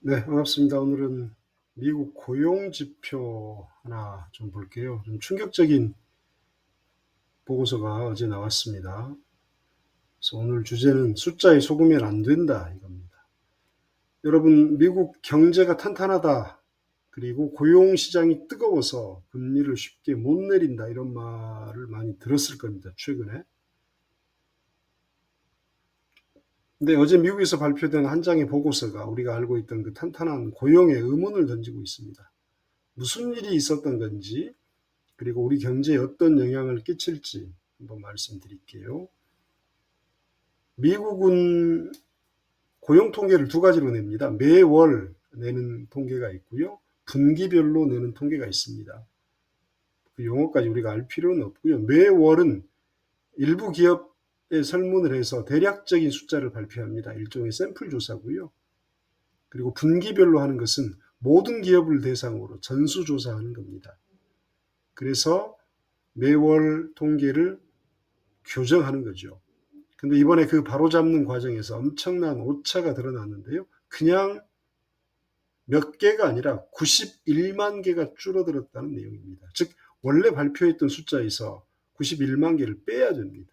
네, 반갑습니다. 오늘은 미국 고용 지표 하나 좀 볼게요. 좀 충격적인 보고서가 어제 나왔습니다. 그래서 오늘 주제는 숫자에 속으면 안 된다 이겁니다. 여러분, 미국 경제가 탄탄하다, 그리고 고용 시장이 뜨거워서 금리를 쉽게 못 내린다 이런 말을 많이 들었을 겁니다, 최근에. 근데 어제 미국에서 발표된 한 장의 보고서가 우리가 알고 있던 그 탄탄한 고용에 의문을 던지고 있습니다. 무슨 일이 있었던 건지, 그리고 우리 경제에 어떤 영향을 끼칠지 한번 말씀드릴게요. 미국은 고용 통계를 두 가지로 냅니다. 매월 내는 통계가 있고요. 분기별로 내는 통계가 있습니다. 그 용어까지 우리가 알 필요는 없고요. 매월은 일부 기업에 설문을 해서 대략적인 숫자를 발표합니다. 일종의 샘플 조사고요. 그리고 분기별로 하는 것은 모든 기업을 대상으로 전수조사하는 겁니다. 그래서 매월 통계를 교정하는 거죠. 근데 이번에 그 바로잡는 과정에서 엄청난 오차가 드러났는데요. 그냥 몇 개가 아니라 91만 개가 줄어들었다는 내용입니다. 즉 원래 발표했던 숫자에서 91만 개를 빼야 됩니다.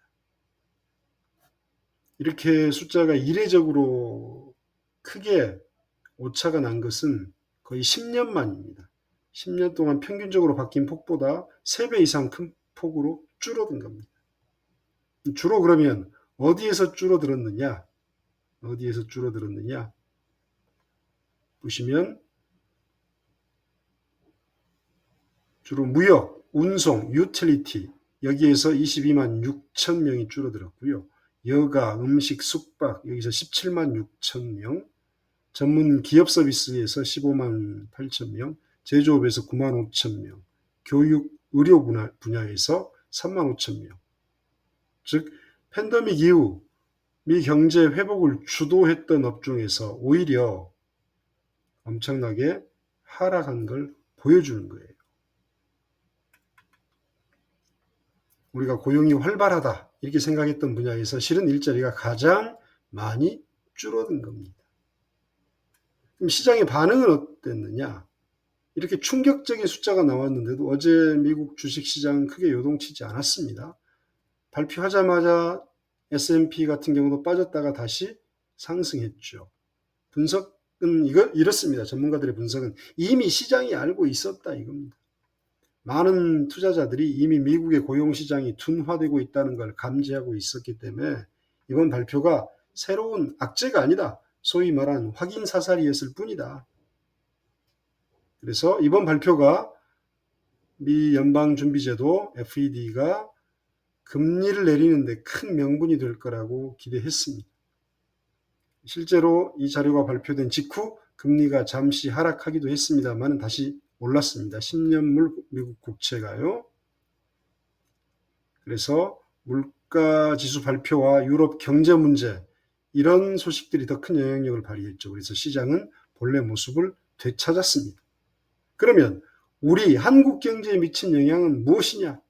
이렇게 숫자가 이례적으로 크게 오차가 난 것은 거의 10년 만입니다. 10년 동안 평균적으로 바뀐 폭보다 3배 이상 큰 폭으로 줄어든 겁니다. 주로 그러면 어디에서 줄어들었느냐? 어디에서 줄어들었느냐? 보시면 주로 무역, 운송, 유틸리티 여기에서 22만 6천 명이 줄어들었고요. 여가, 음식, 숙박 여기서 17만 6천 명, 전문 기업 서비스에서 15만 8천 명, 제조업에서 9만 5천 명, 교육, 의료 분야에서 3만 5천 명. 즉 팬데믹 이후 미 경제 회복을 주도했던 업종에서 오히려 엄청나게 하락한 걸 보여주는 거예요. 우리가 고용이 활발하다 이렇게 생각했던 분야에서 실은 일자리가 가장 많이 줄어든 겁니다. 그럼 시장의 반응은 어땠느냐? 이렇게 충격적인 숫자가 나왔는데도 어제 미국 주식시장은 크게 요동치지 않았습니다. 발표하자마자 S&P 같은 경우도 빠졌다가 다시 상승했죠. 분석은 이렇습니다. 전문가들의 분석은 이미 시장이 알고 있었다 이겁니다. 많은 투자자들이 이미 미국의 고용시장이 둔화되고 있다는 걸 감지하고 있었기 때문에 이번 발표가 새로운 악재가 아니다. 소위 말한 확인사살이었을 뿐이다. 그래서 이번 발표가 미 연방준비제도 FED가 금리를 내리는데 큰 명분이 될 거라고 기대했습니다. 실제로 이 자료가 발표된 직후 금리가 잠시 하락하기도 했습니다만 다시 올랐습니다. 10년물 미국 국채가요. 그래서 물가지수 발표와 유럽 경제 문제 이런 소식들이 더 큰 영향력을 발휘했죠. 그래서 시장은 본래 모습을 되찾았습니다. 그러면 우리 한국 경제에 미친 영향은 무엇이냐?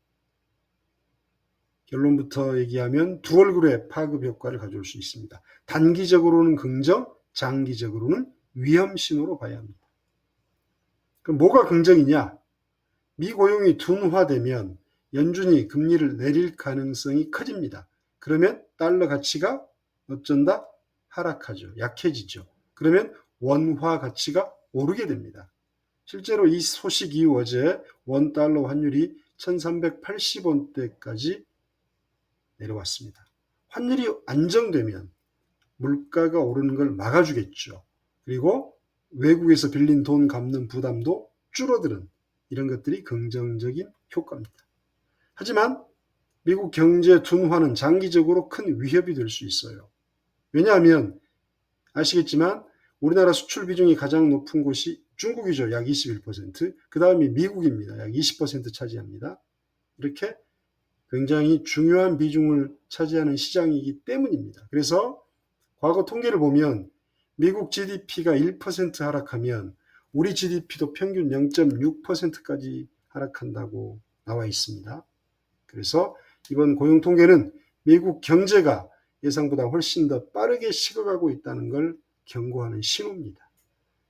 결론부터 얘기하면 두 얼굴의 파급 효과를 가져올 수 있습니다. 단기적으로는 긍정, 장기적으로는 위험 신호로 봐야 합니다. 그럼 뭐가 긍정이냐? 미고용이 둔화되면 연준이 금리를 내릴 가능성이 커집니다. 그러면 달러 가치가 어쩐다? 하락하죠. 약해지죠. 그러면 원화 가치가 오르게 됩니다. 실제로 이 소식 이후 어제 원달러 환율이 1380원대까지 내려왔습니다. 환율이 안정되면 물가가 오르는 걸 막아주겠죠. 그리고 외국에서 빌린 돈 갚는 부담도 줄어드는 이런 것들이 긍정적인 효과입니다. 하지만 미국 경제 둔화는 장기적으로 큰 위협이 될 수 있어요. 왜냐하면 아시겠지만 우리나라 수출 비중이 가장 높은 곳이 중국이죠. 약 21%. 그 다음이 미국입니다. 약 20% 차지합니다. 이렇게 굉장히 중요한 비중을 차지하는 시장이기 때문입니다. 그래서 과거 통계를 보면 미국 GDP가 1% 하락하면 우리 GDP도 평균 0.6%까지 하락한다고 나와 있습니다. 그래서 이번 고용 통계는 미국 경제가 예상보다 훨씬 더 빠르게 식어가고 있다는 걸 경고하는 신호입니다.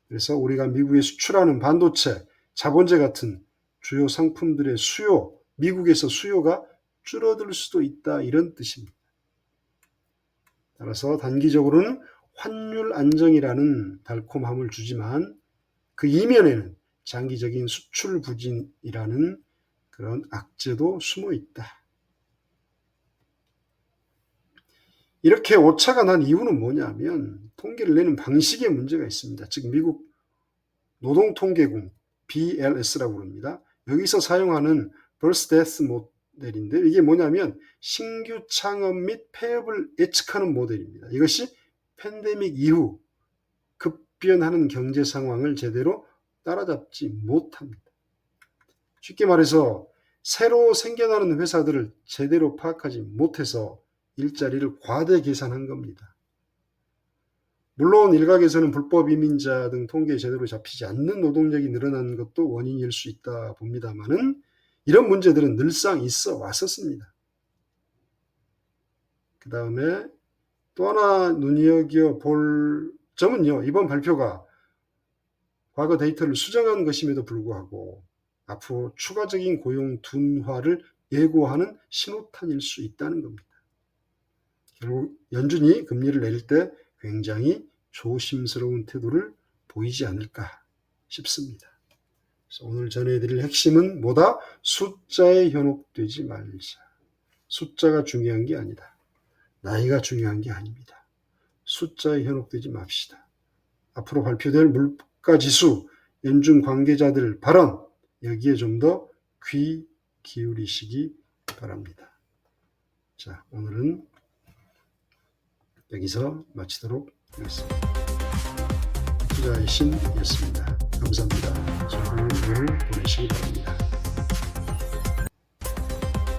그래서 우리가 미국에 수출하는 반도체, 자본재 같은 주요 상품들의 수요, 미국에서 수요가 줄어들 수도 있다, 이런 뜻입니다. 따라서 단기적으로는 환율 안정이라는 달콤함을 주지만 그 이면에는 장기적인 수출 부진이라는 그런 악재도 숨어 있다. 이렇게 오차가 난 이유는 뭐냐면 통계를 내는 방식에 문제가 있습니다. 즉 미국 노동통계국 BLS라고 부릅니다. 여기서 사용하는 Birth Death 모델인데 이게 뭐냐면 신규 창업 및 폐업을 예측하는 모델입니다. 이것이 팬데믹 이후 급변하는 경제 상황을 제대로 따라잡지 못합니다. 쉽게 말해서 새로 생겨나는 회사들을 제대로 파악하지 못해서 일자리를 과대 계산한 겁니다. 물론 일각에서는 불법 이민자 등 통계에 제대로 잡히지 않는 노동력이 늘어나는 것도 원인일 수 있다 봅니다만은 이런 문제들은 늘상 있어 왔었습니다. 그 다음에 또 하나 눈여겨볼 점은요, 이번 발표가 과거 데이터를 수정한 것임에도 불구하고 앞으로 추가적인 고용 둔화를 예고하는 신호탄일 수 있다는 겁니다. 결국 연준이 금리를 내릴 때 굉장히 조심스러운 태도를 보이지 않을까 싶습니다. 그래서 오늘 전해드릴 핵심은 뭐다? 숫자에 현혹되지 말자. 숫자가 중요한 게 아니다. 나이가 중요한 게 아닙니다. 숫자에 현혹되지 맙시다. 앞으로 발표될 물가지수, 연준 관계자들 발언, 여기에 좀 더 귀 기울이시기 바랍니다. 자, 오늘은 여기서 마치도록 하겠습니다. 투자의 신이었습니다. 감사합니다. 좋은 오늘 보내시기 바랍니다.